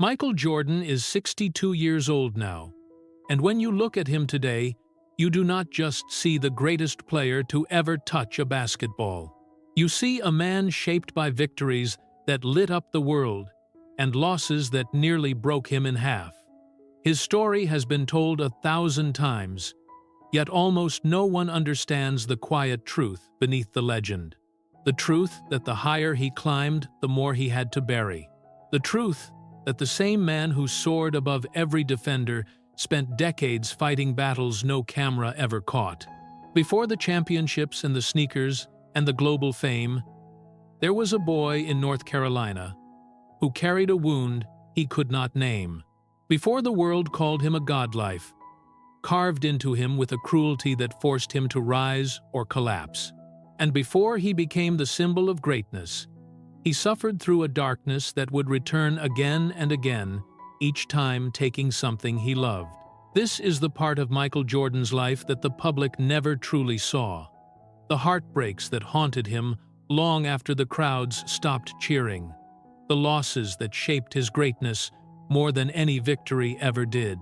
Michael Jordan is 62 years old now, and when you look at him today, you do not just see the greatest player to ever touch a basketball. You see a man shaped by victories that lit up the world and losses that nearly broke him in half. His story has been told 1,000 times, yet almost no one understands the quiet truth beneath the legend. The truth that the higher he climbed, the more he had to bury. The truth that the same man who soared above every defender spent decades fighting battles no camera ever caught. Before the championships and the sneakers and the global fame, there was a boy in North Carolina who carried a wound he could not name. Before the world called him a godlife, carved into him with a cruelty that forced him to rise or collapse. And before he became the symbol of greatness, he suffered through a darkness that would return again and again, each time taking something he loved. This is the part of Michael Jordan's life that the public never truly saw. The heartbreaks that haunted him long after the crowds stopped cheering. The losses that shaped his greatness more than any victory ever did.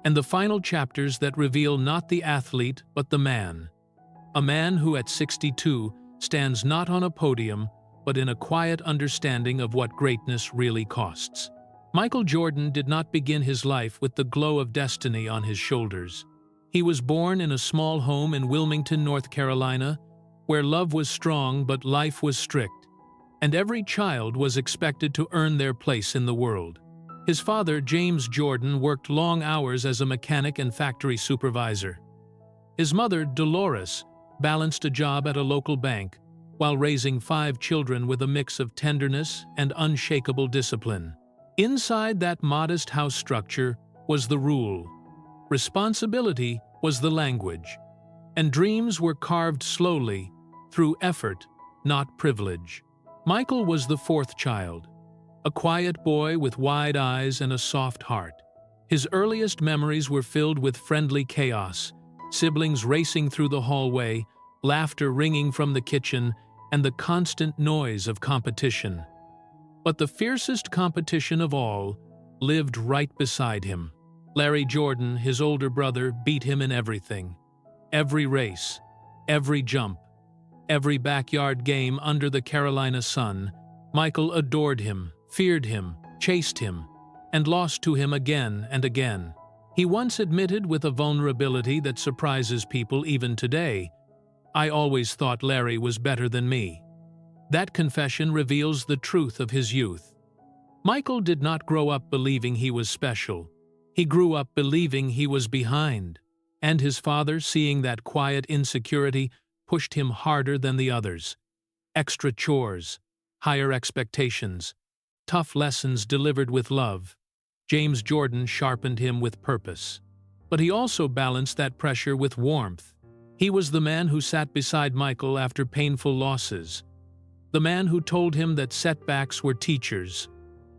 And the final chapters that reveal not the athlete but the man. A man who at 62 stands not on a podium but in a quiet understanding of what greatness really costs. Michael Jordan did not begin his life with the glow of destiny on his shoulders. He was born in a small home in Wilmington, North Carolina, where love was strong but life was strict, and every child was expected to earn their place in the world. His father, James Jordan, worked long hours as a mechanic and factory supervisor. His mother, Dolores, balanced a job at a local bank while raising 5 children with a mix of tenderness and unshakable discipline. Inside that modest house structure was the rule. Responsibility was the language, and dreams were carved slowly through effort, not privilege. Michael was the 4th child, a quiet boy with wide eyes and a soft heart. His earliest memories were filled with friendly chaos, siblings racing through the hallway, laughter ringing from the kitchen, and the constant noise of competition. But the fiercest competition of all lived right beside him. Larry Jordan, his older brother, beat him in everything. Every race, every jump, every backyard game under the Carolina sun, Michael adored him, feared him, chased him, and lost to him again and again. He once admitted with a vulnerability that surprises people even today, "I always thought Larry was better than me." That confession reveals the truth of his youth. Michael did not grow up believing he was special. He grew up believing he was behind, and his father, seeing that quiet insecurity, pushed him harder than the others. Extra chores, higher expectations, tough lessons delivered with love. James Jordan sharpened him with purpose. But he also balanced that pressure with warmth. He was the man who sat beside Michael after painful losses. The man who told him that setbacks were teachers.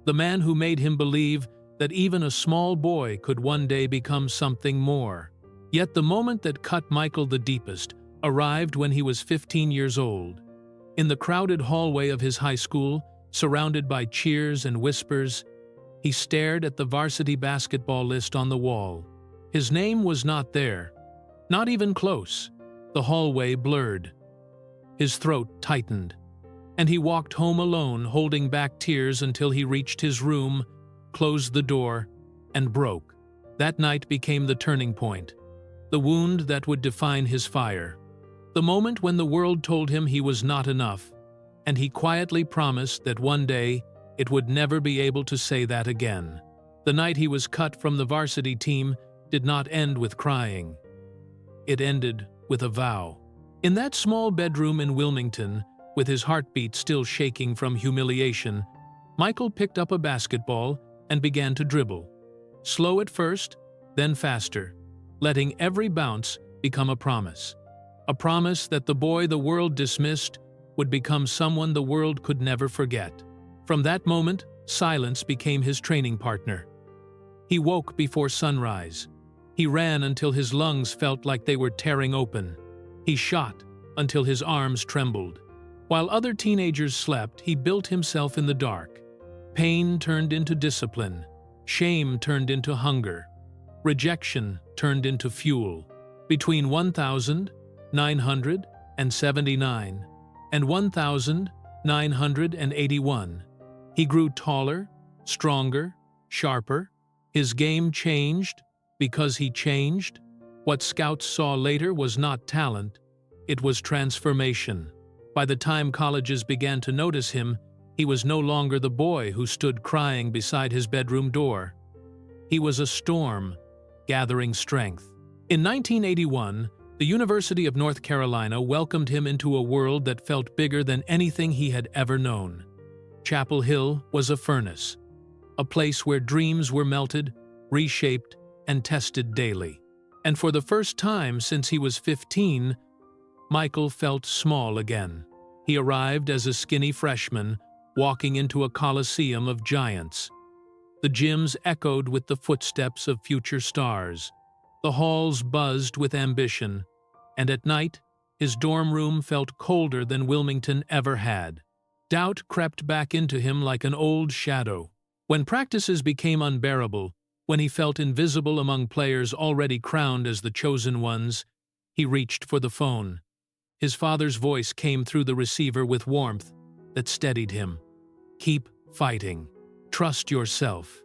The man who made him believe that even a small boy could one day become something more. Yet the moment that cut Michael the deepest arrived when he was 15 years old. In the crowded hallway of his high school, surrounded by cheers and whispers, he stared at the varsity basketball list on the wall. His name was not there, not even close. The hallway blurred. His throat tightened, and he walked home alone, holding back tears until he reached his room, closed the door, and broke. That night became the turning point, the wound that would define his fire. The moment when the world told him he was not enough, and he quietly promised that one day it would never be able to say that again. The night he was cut from the varsity team did not end with crying. It ended with a vow. In that small bedroom in Wilmington, with his heartbeat still shaking from humiliation, Michael picked up a basketball and began to dribble. Slow at first, then faster, letting every bounce become a promise. A promise that the boy the world dismissed would become someone the world could never forget. From that moment, silence became his training partner. He woke before sunrise. He ran until his lungs felt like they were tearing open. He shot until his arms trembled. While other teenagers slept, he built himself in the dark. Pain turned into discipline. Shame turned into hunger. Rejection turned into fuel. Between 1979 and 1981, he grew taller, stronger, sharper. His game changed because he changed. What scouts saw later was not talent, it was transformation. By the time colleges began to notice him, he was no longer the boy who stood crying beside his bedroom door. He was a storm, gathering strength. In 1981, the University of North Carolina welcomed him into a world that felt bigger than anything he had ever known. Chapel Hill was a furnace, a place where dreams were melted, reshaped, and tested daily. And for the first time since he was 15, Michael felt small again. He arrived as a skinny freshman, walking into a coliseum of giants. The gyms echoed with the footsteps of future stars. The halls buzzed with ambition, and at night, his dorm room felt colder than Wilmington ever had. Doubt crept back into him like an old shadow. When practices became unbearable, when he felt invisible among players already crowned as the chosen ones, he reached for the phone. His father's voice came through the receiver with warmth that steadied him. "Keep fighting. Trust yourself.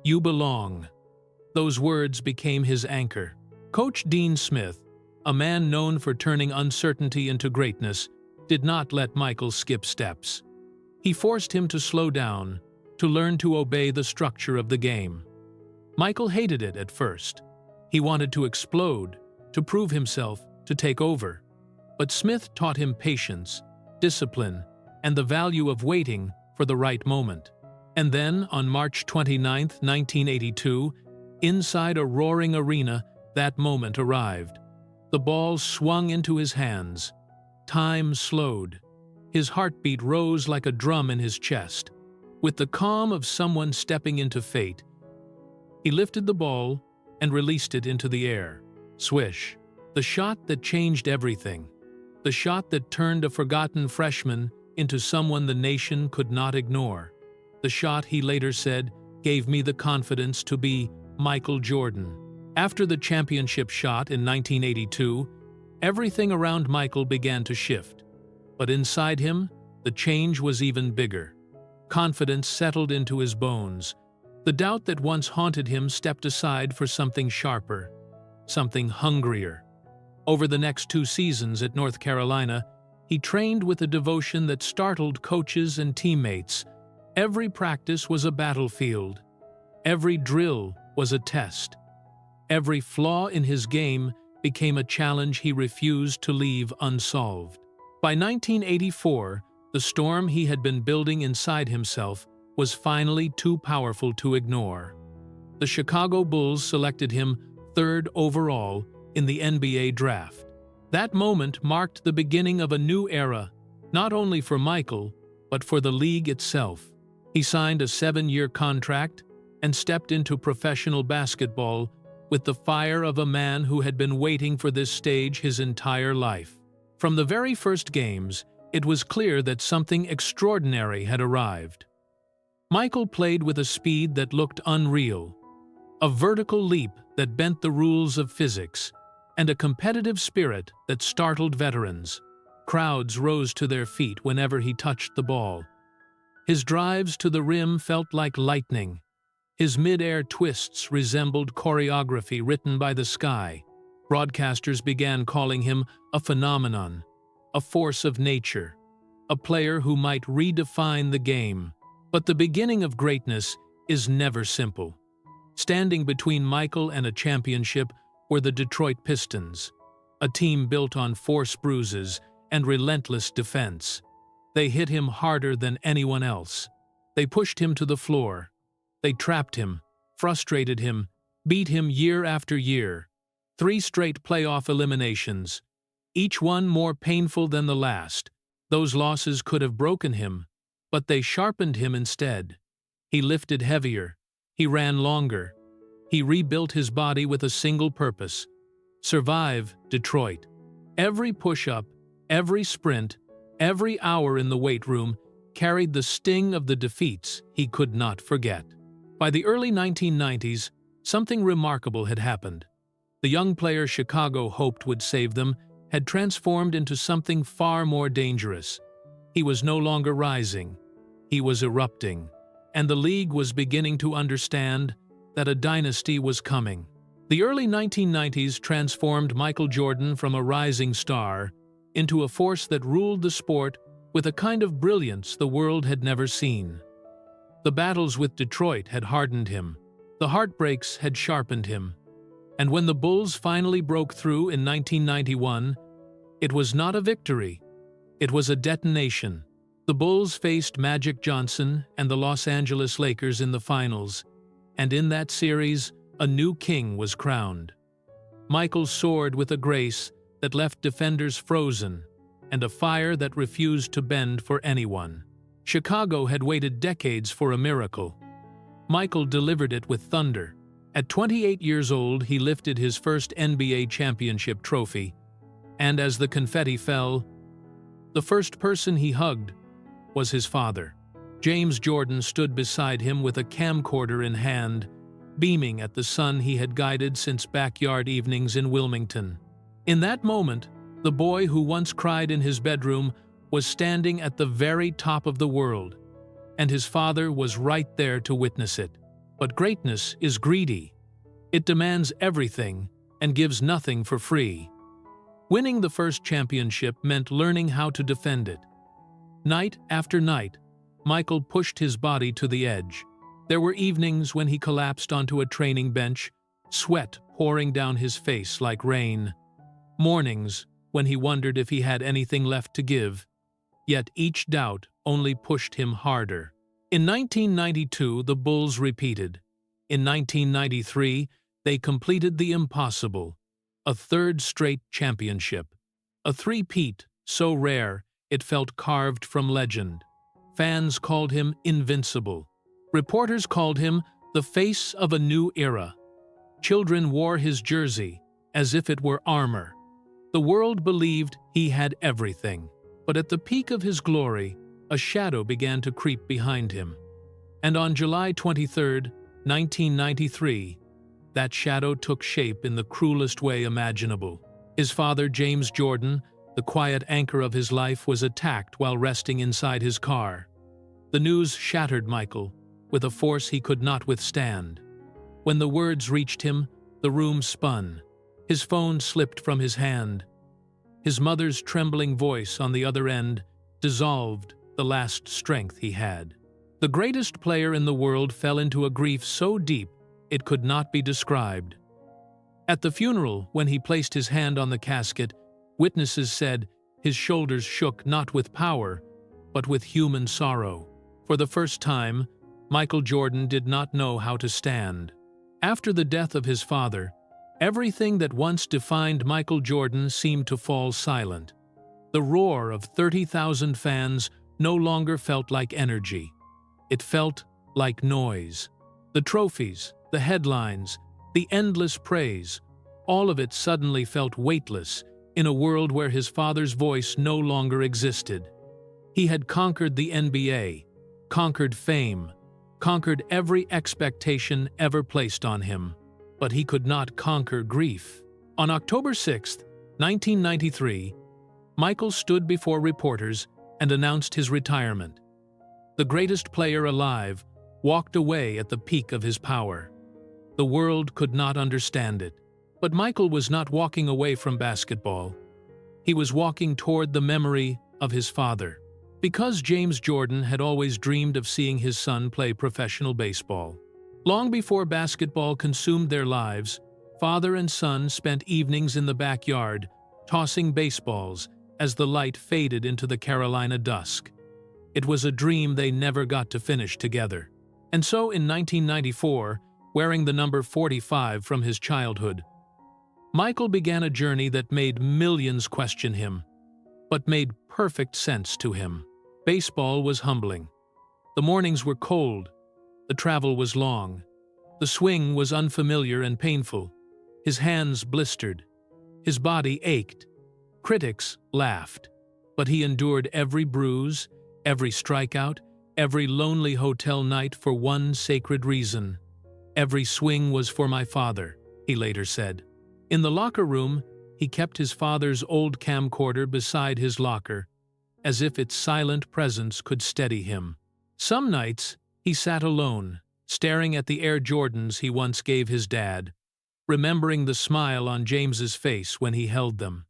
You belong." Those words became his anchor. Coach Dean Smith, a man known for turning uncertainty into greatness, did not let Michael skip steps. He forced him to slow down, to learn to obey the structure of the game. Michael hated it at first. He wanted to explode, to prove himself, to take over. But Smith taught him patience, discipline, and the value of waiting for the right moment. And then, on March 29, 1982, inside a roaring arena, that moment arrived. The ball swung into his hands. Time slowed. His heartbeat rose like a drum in his chest. With the calm of someone stepping into fate, he lifted the ball and released it into the air. Swish. The shot that changed everything. The shot that turned a forgotten freshman into someone the nation could not ignore. The shot, he later said, gave me the confidence to be Michael Jordan. After the championship shot in 1982, everything around Michael began to shift. But inside him, the change was even bigger. Confidence settled into his bones. The doubt that once haunted him stepped aside for something sharper, something hungrier. Over the next 2 seasons at North Carolina, he trained with a devotion that startled coaches and teammates. Every practice was a battlefield. Every drill was a test. Every flaw in his game became a challenge he refused to leave unsolved. By 1984, the storm he had been building inside himself was finally too powerful to ignore. The Chicago Bulls selected him 3rd overall in the NBA draft. That moment marked the beginning of a new era, not only for Michael, but for the league itself. He signed a 7-year contract and stepped into professional basketball with the fire of a man who had been waiting for this stage his entire life. From the very first games, it was clear that something extraordinary had arrived. Michael played with a speed that looked unreal, a vertical leap that bent the rules of physics, and a competitive spirit that startled veterans. Crowds rose to their feet whenever he touched the ball. His drives to the rim felt like lightning. His mid-air twists resembled choreography written by the sky. Broadcasters began calling him a phenomenon, a force of nature, a player who might redefine the game. But the beginning of greatness is never simple. Standing between Michael and a championship were the Detroit Pistons, a team built on force bruises and relentless defense. They hit him harder than anyone else. They pushed him to the floor. They trapped him, frustrated him, beat him year after year. 3 straight playoff eliminations, each one more painful than the last. Those losses could have broken him, but they sharpened him instead. He lifted heavier. He ran longer. He rebuilt his body with a single purpose: survive Detroit. Every push-up, every sprint, every hour in the weight room carried the sting of the defeats he could not forget. By the early 1990s, something remarkable had happened. The young player Chicago hoped would save them had transformed into something far more dangerous. He was no longer rising, he was erupting, and the league was beginning to understand that a dynasty was coming. The early 1990s transformed Michael Jordan from a rising star into a force that ruled the sport with a kind of brilliance the world had never seen. The battles with Detroit had hardened him, the heartbreaks had sharpened him, and when the Bulls finally broke through in 1991, it was not a victory, it was a detonation. The Bulls faced Magic Johnson and the Los Angeles Lakers in the finals, and in that series, a new king was crowned. Michael soared with a grace that left defenders frozen, and a fire that refused to bend for anyone. Chicago had waited decades for a miracle. Michael delivered it with thunder. At 28 years old, he lifted his first NBA championship trophy, and as the confetti fell, the first person he hugged was his father. James Jordan stood beside him with a camcorder in hand, beaming at the son he had guided since backyard evenings in Wilmington. In that moment, the boy who once cried in his bedroom was standing at the very top of the world, and his father was right there to witness it. But greatness is greedy. It demands everything and gives nothing for free. Winning the first championship meant learning how to defend it. Night after night, Michael pushed his body to the edge. There were evenings when he collapsed onto a training bench, sweat pouring down his face like rain. Mornings when he wondered if he had anything left to give. Yet each doubt only pushed him harder. In 1992, the Bulls repeated. In 1993, they completed the impossible, a third straight championship. A three-peat so rare it felt carved from legend. Fans called him invincible. Reporters called him the face of a new era. Children wore his jersey as if it were armor. The world believed he had everything. But at the peak of his glory, a shadow began to creep behind him. And on July 23, 1993, that shadow took shape in the cruelest way imaginable. His father, James Jordan, the quiet anchor of his life, was attacked while resting inside his car. The news shattered Michael with a force he could not withstand. When the words reached him, the room spun. His phone slipped from his hand. His mother's trembling voice on the other end dissolved the last strength he had. The greatest player in the world fell into a grief so deep it could not be described. At the funeral, when he placed his hand on the casket, witnesses said his shoulders shook not with power, but with human sorrow. For the first time, Michael Jordan did not know how to stand. After the death of his father, everything that once defined Michael Jordan seemed to fall silent. The roar of 30,000 fans no longer felt like energy. It felt like noise. The trophies, the headlines, the endless praise, all of it suddenly felt weightless in a world where his father's voice no longer existed. He had conquered the NBA, conquered fame, conquered every expectation ever placed on him, but he could not conquer grief. On October 6, 1993, Michael stood before reporters and announced his retirement. The greatest player alive walked away at the peak of his power. The world could not understand it, but Michael was not walking away from basketball. He was walking toward the memory of his father. Because James Jordan had always dreamed of seeing his son play professional baseball. Long before basketball consumed their lives, father and son spent evenings in the backyard, tossing baseballs as the light faded into the Carolina dusk. It was a dream they never got to finish together. And so in 1994, wearing the number 45 from his childhood, Michael began a journey that made millions question him, but made perfect sense to him. Baseball was humbling. The mornings were cold. The travel was long. The swing was unfamiliar and painful. His hands blistered. His body ached. Critics laughed. But he endured every bruise, every strikeout, every lonely hotel night for one sacred reason. Every swing was for my father, he later said. In the locker room, he kept his father's old camcorder beside his locker, as if its silent presence could steady him. Some nights, he sat alone, staring at the Air Jordans he once gave his dad, remembering the smile on James's face when he held them.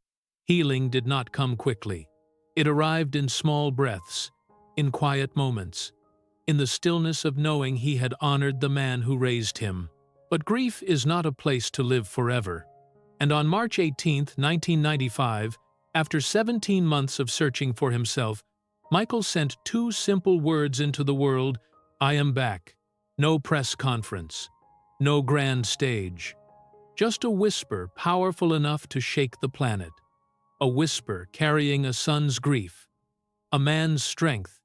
Healing did not come quickly. It arrived in small breaths, in quiet moments, in the stillness of knowing he had honored the man who raised him. But grief is not a place to live forever. And on March 18, 1995, after 17 months of searching for himself, Michael sent two simple words into the world: "I am back." No press conference, no grand stage. Just a whisper powerful enough to shake the planet. A whisper carrying a son's grief, a man's strength,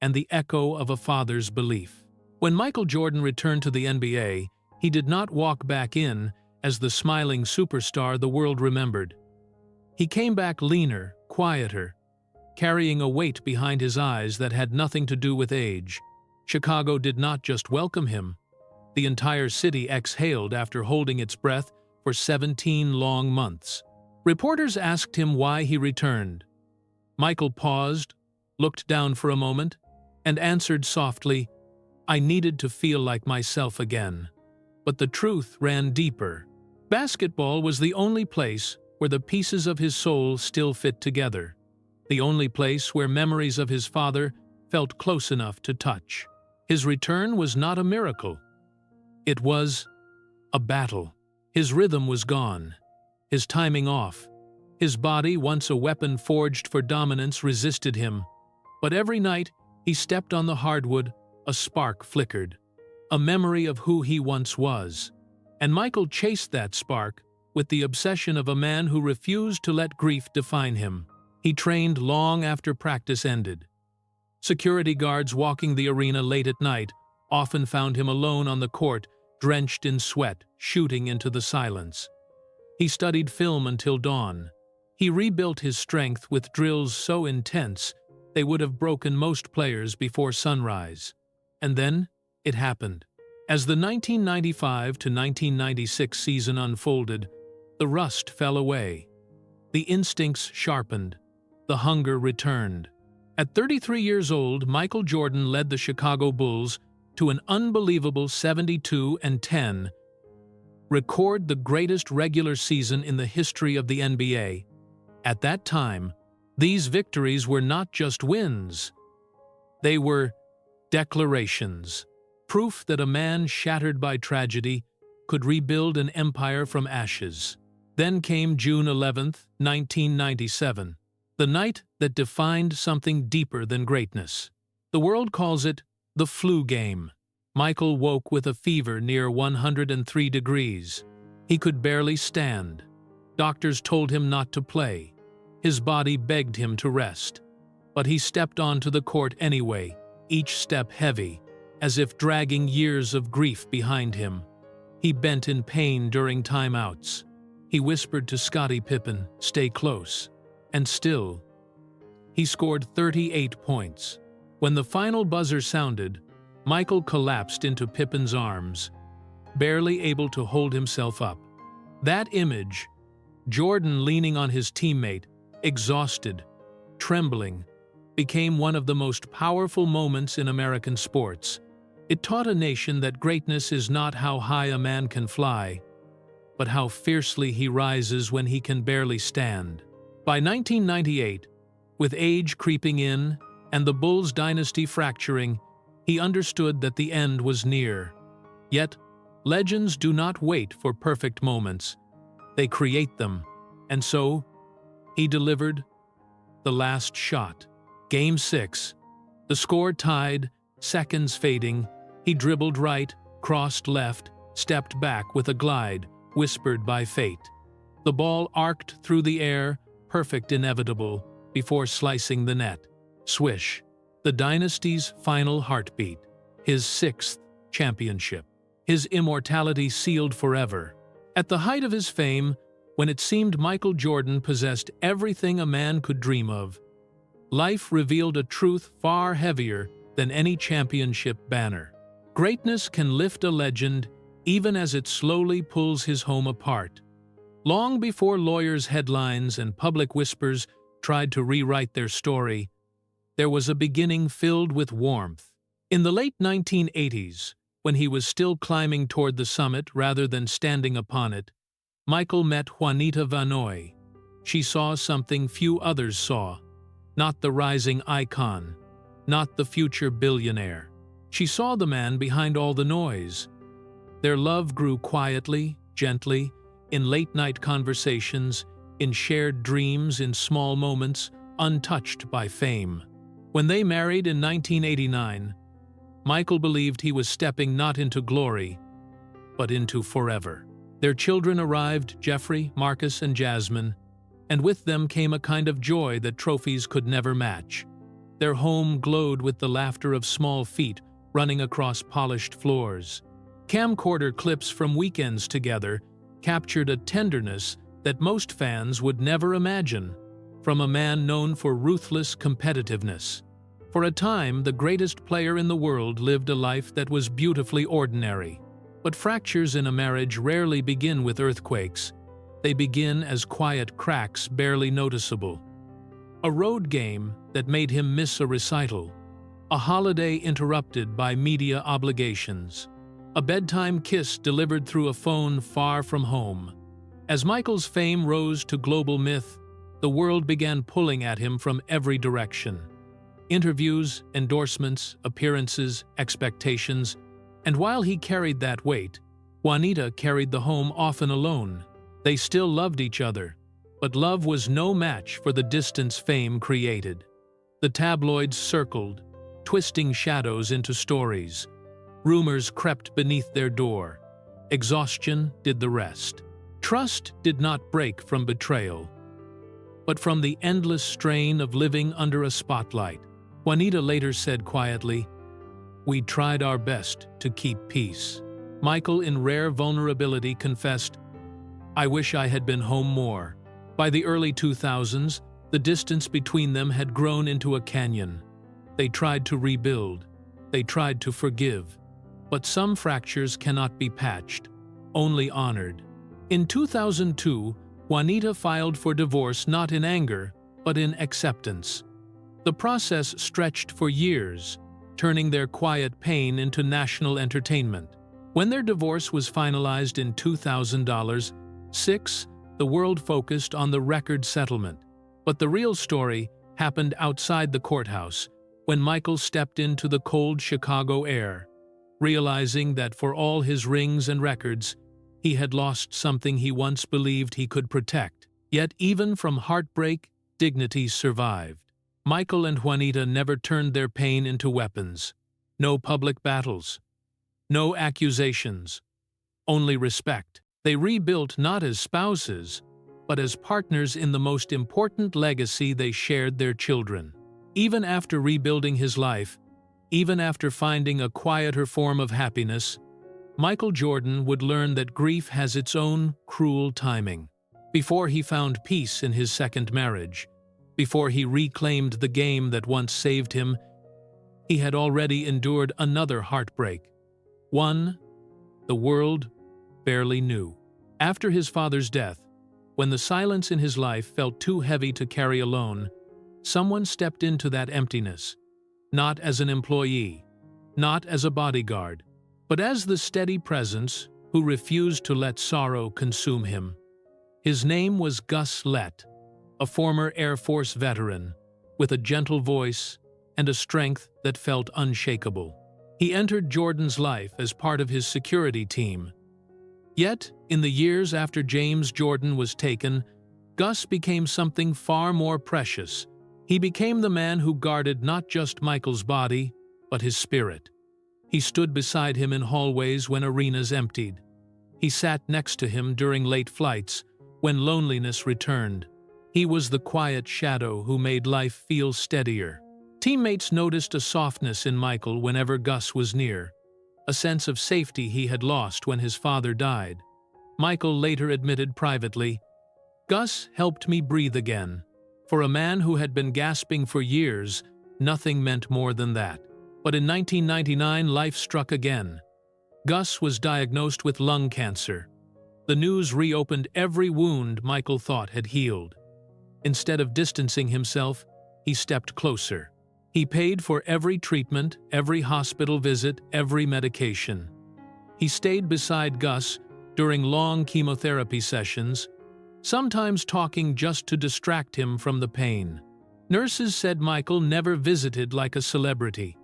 and the echo of a father's belief. When Michael Jordan returned to the NBA, he did not walk back in as the smiling superstar the world remembered. He came back leaner, quieter, carrying a weight behind his eyes that had nothing to do with age. Chicago did not just welcome him. The entire city exhaled after holding its breath for 17 long months. Reporters asked him why he returned. Michael paused, looked down for a moment, and answered softly, "I needed to feel like myself again." But the truth ran deeper. Basketball was the only place where the pieces of his soul still fit together. The only place where memories of his father felt close enough to touch. His return was not a miracle. It was a battle. His rhythm was gone, his timing off. His body, once a weapon forged for dominance, resisted him. But every night he stepped on the hardwood, a spark flickered, a memory of who he once was. And Michael chased that spark with the obsession of a man who refused to let grief define him. He trained long after practice ended. Security guards walking the arena late at night often found him alone on the court, drenched in sweat, shooting into the silence. He studied film until dawn. He rebuilt his strength with drills so intense they would have broken most players before sunrise. And then it happened. As the 1995 to 1996 season unfolded, the rust fell away. The instincts sharpened. The hunger returned. At 33 years old, Michael Jordan led the Chicago Bulls to an unbelievable 72-10, record the greatest regular season in the history of the NBA. At that time, these victories were not just wins. They were declarations, proof that a man shattered by tragedy could rebuild an empire from ashes. Then came June 11, 1997, the night that defined something deeper than greatness. The world calls it the flu game. Michael woke with a fever near 103 degrees. He could barely stand. Doctors told him not to play. His body begged him to rest. But he stepped onto the court anyway, each step heavy, as if dragging years of grief behind him. He bent in pain during timeouts. He whispered to Scottie Pippen, "Stay close." And still, he scored 38 points. When the final buzzer sounded, Michael collapsed into Pippen's arms, barely able to hold himself up. That image, Jordan leaning on his teammate, exhausted, trembling, became one of the most powerful moments in American sports. It taught a nation that greatness is not how high a man can fly, but how fiercely he rises when he can barely stand. By 1998, with age creeping in and the Bulls' dynasty fracturing, he understood that the end was near. Yet, legends do not wait for perfect moments. They create them. And so, he delivered the last shot. Game 6. The score tied, seconds fading. He dribbled right, crossed left, stepped back with a glide, whispered by fate. The ball arced through the air, perfect, inevitable, before slicing the net. Swish. The dynasty's final heartbeat. His 6th championship. His immortality sealed forever. At the height of his fame, when it seemed Michael Jordan possessed everything a man could dream of, life revealed a truth far heavier than any championship banner. Greatness can lift a legend even as it slowly pulls his home apart. Long before lawyers' headlines and public whispers tried to rewrite their story, there was a beginning filled with warmth. In the late 1980s, when he was still climbing toward the summit rather than standing upon it, Michael met Juanita Vanoy. She saw something few others saw. Not the rising icon, not the future billionaire. She saw the man behind all the noise. Their love grew quietly, gently, in late-night conversations, in shared dreams, in small moments, untouched by fame. When they married in 1989, Michael believed he was stepping not into glory, but into forever. Their children arrived, Jeffrey, Marcus, and Jasmine, and with them came a kind of joy that trophies could never match. Their home glowed with the laughter of small feet running across polished floors. Camcorder clips from weekends together captured a tenderness that most fans would never imagine, from a man known for ruthless competitiveness. For a time, the greatest player in the world lived a life that was beautifully ordinary. But fractures in a marriage rarely begin with earthquakes. They begin as quiet cracks barely noticeable. A road game that made him miss a recital. A holiday interrupted by media obligations. A bedtime kiss delivered through a phone far from home. As Michael's fame rose to global myth, the world began pulling at him from every direction. Interviews, endorsements, appearances, expectations, and while he carried that weight, Juanita carried the home often alone. They still loved each other, but love was no match for the distance fame created. The tabloids circled, twisting shadows into stories. Rumors crept beneath their door. Exhaustion did the rest. Trust did not break from betrayal, but from the endless strain of living under a spotlight. Juanita later said quietly, "We tried our best to keep peace." Michael, in rare vulnerability, confessed, "I wish I had been home more." By the early 2000s, the distance between them had grown into a canyon. They tried to rebuild. They tried to forgive. But some fractures cannot be patched, only honored. In 2002, Juanita filed for divorce not in anger, but in acceptance. The process stretched for years, turning their quiet pain into national entertainment. When their divorce was finalized in 2006, the world focused on the record settlement. But the real story happened outside the courthouse, when Michael stepped into the cold Chicago air, realizing that for all his rings and records, he had lost something he once believed he could protect. Yet even from heartbreak, dignity survived. Michael and Juanita never turned their pain into weapons. No public battles. No accusations. Only respect. They rebuilt not as spouses, but as partners in the most important legacy they shared: their children. Even after rebuilding his life, even after finding a quieter form of happiness, Michael Jordan would learn that grief has its own cruel timing. Before he found peace in his second marriage, before he reclaimed the game that once saved him, he had already endured another heartbreak. One the world barely knew. After his father's death, when the silence in his life felt too heavy to carry alone, someone stepped into that emptiness, not as an employee, not as a bodyguard, but as the steady presence who refused to let sorrow consume him. His name was Gus Lett, a former Air Force veteran, with a gentle voice and a strength that felt unshakable. He entered Jordan's life as part of his security team. Yet, in the years after James Jordan was taken, Gus became something far more precious. He became the man who guarded not just Michael's body, but his spirit. He stood beside him in hallways when arenas emptied. He sat next to him during late flights, when loneliness returned. He was the quiet shadow who made life feel steadier. Teammates noticed a softness in Michael whenever Gus was near, a sense of safety he had lost when his father died. Michael later admitted privately, "Gus helped me breathe again." For a man who had been gasping for years, nothing meant more than that. But in 1999, life struck again. Gus was diagnosed with lung cancer. The news reopened every wound Michael thought had healed. Instead of distancing himself, he stepped closer. He paid for every treatment, every hospital visit, every medication. He stayed beside Gus during long chemotherapy sessions, sometimes talking just to distract him from the pain. Nurses said Michael never visited like a celebrity.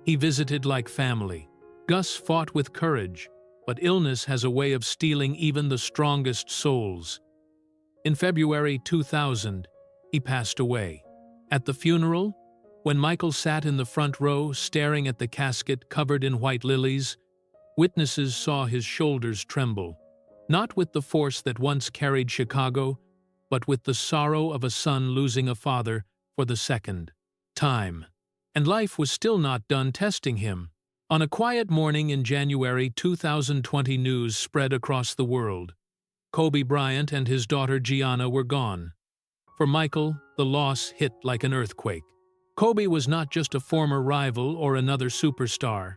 He visited like family. Gus fought with courage, but illness has a way of stealing even the strongest souls. In February 2000, he passed away. At the funeral, when Michael sat in the front row staring at the casket covered in white lilies, witnesses saw his shoulders tremble, not with the force that once carried Chicago, but with the sorrow of a son losing a father for the second time. And life was still not done testing him. On a quiet morning in January 2020, news spread across the world. Kobe Bryant and his daughter Gianna were gone. For Michael, the loss hit like an earthquake. Kobe was not just a former rival or another superstar.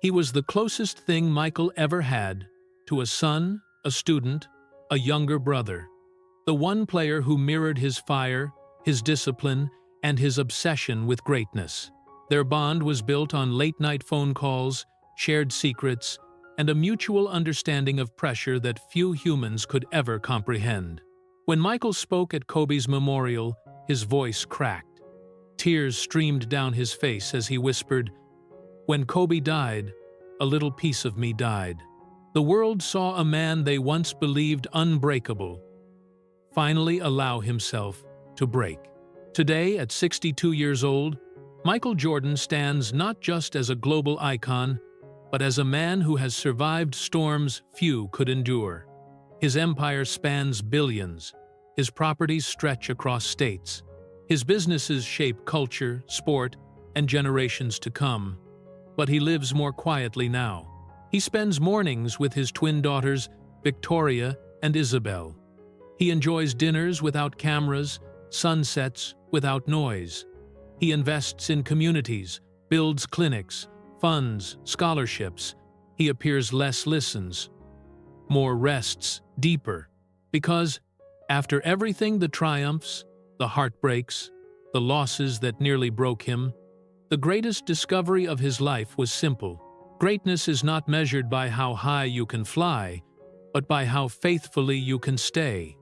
He was the closest thing Michael ever had to a son, a student, a younger brother. The one player who mirrored his fire, his discipline, and his obsession with greatness. Their bond was built on late-night phone calls, shared secrets, and a mutual understanding of pressure that few humans could ever comprehend. When Michael spoke at Kobe's memorial, his voice cracked. Tears streamed down his face as he whispered, "When Kobe died, a little piece of me died." The world saw a man they once believed unbreakable finally allow himself to break. Today, at 62 years old, Michael Jordan stands not just as a global icon, but as a man who has survived storms few could endure. His empire spans billions. His properties stretch across states. His businesses shape culture, sport, and generations to come. But he lives more quietly now. He spends mornings with his twin daughters, Victoria and Isabel. He enjoys dinners without cameras, sunsets without noise. He invests in communities, builds clinics, funds, scholarships. He appears less, listens, more rests, deeper. Because, after everything, the triumphs, the heartbreaks, the losses that nearly broke him, the greatest discovery of his life was simple. Greatness is not measured by how high you can fly, but by how faithfully you can stay.